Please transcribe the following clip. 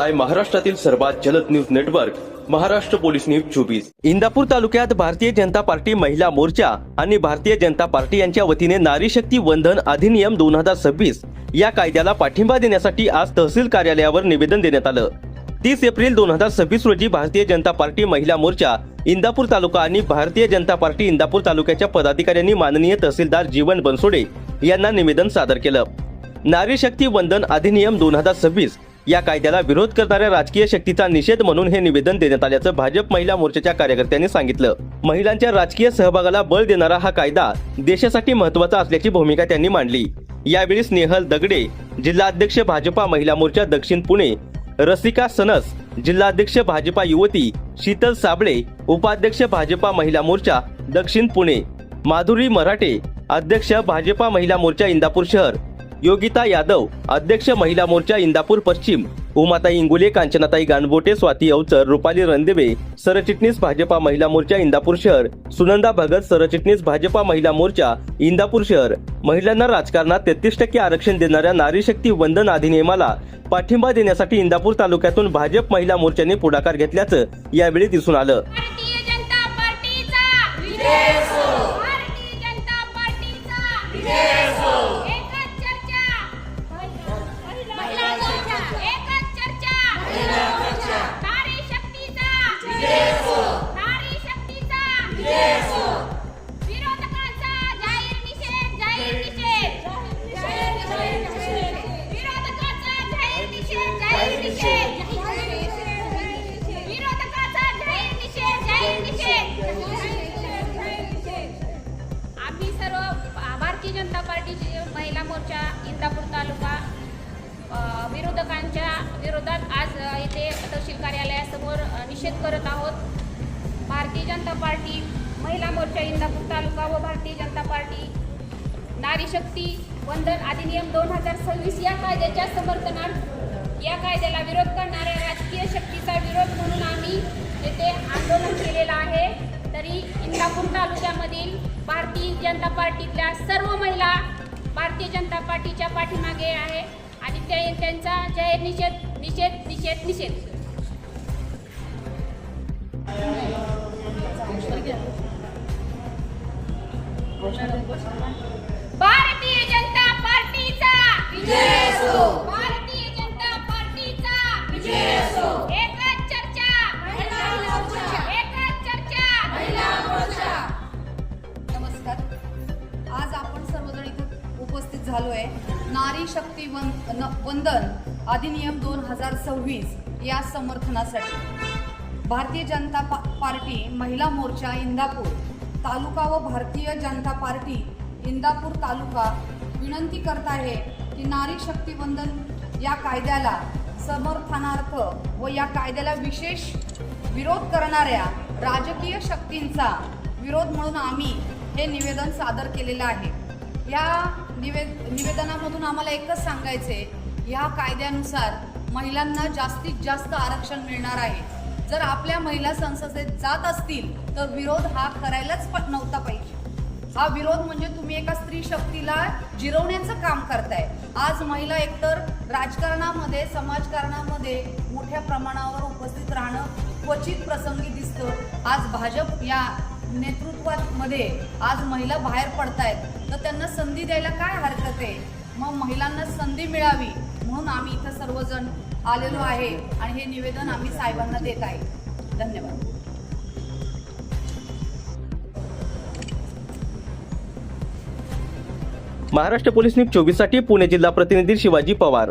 पाहताय महाराष्ट्रातील सर्वात जलद news network Maharashtra police news 24। Indapur तालुक्यात भारतीय जनता पार्टी महिला मोर्चा आणि भारतीय जनता पार्टी यांच्या वतीने नारी शक्ती वंदन अधिनियम 2026 या कायद्याला पाठिंबा देण्यासाठी आज तहसील कार्यालयावर निवेदन देण्यात आलं। 30 एप्रिल 2026 रोजी भारतीय जनता पार्टी महिला मोर्चा इंदापूर तालुका आणि भारतीय जनता पार्टी इंदापूर तालुक्याच्या पदाधिकाऱ्यांनी माननीय तहसीलदार जीवन बनसोडे यांना निवेदन सादर केलं। नारी शक्ती वंदन अधिनियम 2026 या कायद्याला विरोध करणाऱ्या राजकीय शक्तीचा निषेध म्हणून हे निवेदन देण्यात आल्याचं भाजप महिला मोर्चाच्या कार्यकर्त्यांनी सांगितलं। महिलांच्या राजकीय सहभागाला बळ देणारा हा कायदा देशासाठी महत्त्वाचा असल्याची भूमिका त्यांनी मांडली। यावेळी स्नेहल दगडे, जिल्हा अध्यक्ष भाजपा महिला मोर्चा दक्षिण पुणे, रसिका सनस, जिल्हा अध्यक्ष भाजपा युवती शीतल साबळे, उपाध्यक्ष भाजपा महिला मोर्चा दक्षिण पुणे माधुरी मराठे, अध्यक्ष भाजपा महिला मोर्चा इंदापूर शहर योगिता यादव, अध्यक्ष महिला मोर्चा इंदापूर पश्चिम उमाताई इंगुले, कांचनाताई गानबोटे, स्वाती अवचर, रुपाली रणदिवे, सरचिटणीस भाजपा महिला मोर्चा इंदापूर शहर सुनंदा भगत, सरचिटणीस भाजपा महिला मोर्चा इंदापूर शहर। महिलांना राजकारणात 33% आरक्षण देणाऱ्या नारी शक्ती वंदन अधिनियमाला पाठिंबा देण्यासाठी इंदापूर तालुक्यातून भाजप महिला मोर्चाने पुढाकार घेतल्याचं यावेळी दिसून आलं। भारतीय जनता पार्टीचा विजय असो, भारतीय जनता पार्टीचा विजय असो, एकच चर्चा महिला मोर्चा, एकच चर्चा महिला मोर्चा, नारी शक्तीचा विजय असो, नारी शक्तीचा विजय असो, विरोधकांचा जाहीर निषेध, जाहीर निषेध, विरोधकांचा जाहीर निषेध, जाहीर निषेध, विरोधकांचा जाहीर निषेध, जाहीर निषेध। आम्ही सर्व भारतीय जनता पार्टीची महिला मोर्चा इंदापूर तालुका विरोधकांच्या विरोधात आज इथे तहसील कार्यालयासमोर निषेध करत आहोत। भारतीय जनता पार्टी महिला मोर्चा इंदापूर तालुका व भारतीय जनता पार्टी नारी शक्ती वंदन अधिनियम 2026 या कायद्याच्या समर्थनार्थ या कायद्याला विरोध करणाऱ्या राजकीय शक्तीचा विरोध म्हणून आम्ही येथे आंदोलन केलेलं आहे। तरी इंदापूर तालुक्यामधील भारतीय जनता पार्टीतल्या सर्व महिला भारतीय जनता पार्टीच्या पाठीमागे आहे आणि त्यांचा जाहीर निषेध निषेध निषेध निषेध। भारतीय जनता पार्टीचा विजय असो, भारतीय जनता पार्टीचा विजय असो, एकच चर्चा महिला मोर्चा, एकच चर्चा महिला मोर्चा। नमस्कार, आज आपण सर्वजण इथे उपस्थित झालोय नारी शक्ती वंदन अधिनियम 2026 या समर्थनासाठी। भारतीय जनता पार्टी महिला मोर्चा इंदापूर तालुका व भारतीय जनता पार्टी इंदापूर तालुका विनंती करत आहे की नारी शक्ती वंदन या कायद्याला समर्थनार्थ व या कायद्याला विशेष विरोध करणाऱ्या राजकीय शक्तींचा विरोध म्हणून आम्ही हे निवेदन सादर केलेलं आहे। या निवेदनामधून आम्हाला एकच सांगायचे, या कायद्यानुसार महिलांना जास्तीत जास्त आरक्षण मिळणार आहे। जर आपल्या महिला संसदेत जात असतील तर विरोध हा करायलाच नव्हता पाहिजे। हा विरोध म्हणजे तुम्ही एका स्त्री शक्तीला जिरवण्याचं काम करताय। आज महिला एकतर राजकारणामध्ये समाजकारणामध्ये मोठ्या प्रमाणावर उपस्थित राहणं क्वचित प्रसंगी दिसतं। आज भाजप या नेतृत्वामध्ये आज महिला बाहेर पडतायत, तर त्यांना संधी द्यायला काय हरकत आहे? मग महिलांना संधी मिळावी म्हणून आम्ही इथं सर्वजण आलेलो आहे आणि हे निवेदन आम्ही साहेबांना देत आहे। धन्यवाद। महाराष्ट्र पोलीस न्यूज 24 साठी पुणे जिल्हा प्रतिनिधी शिवाजी पवार।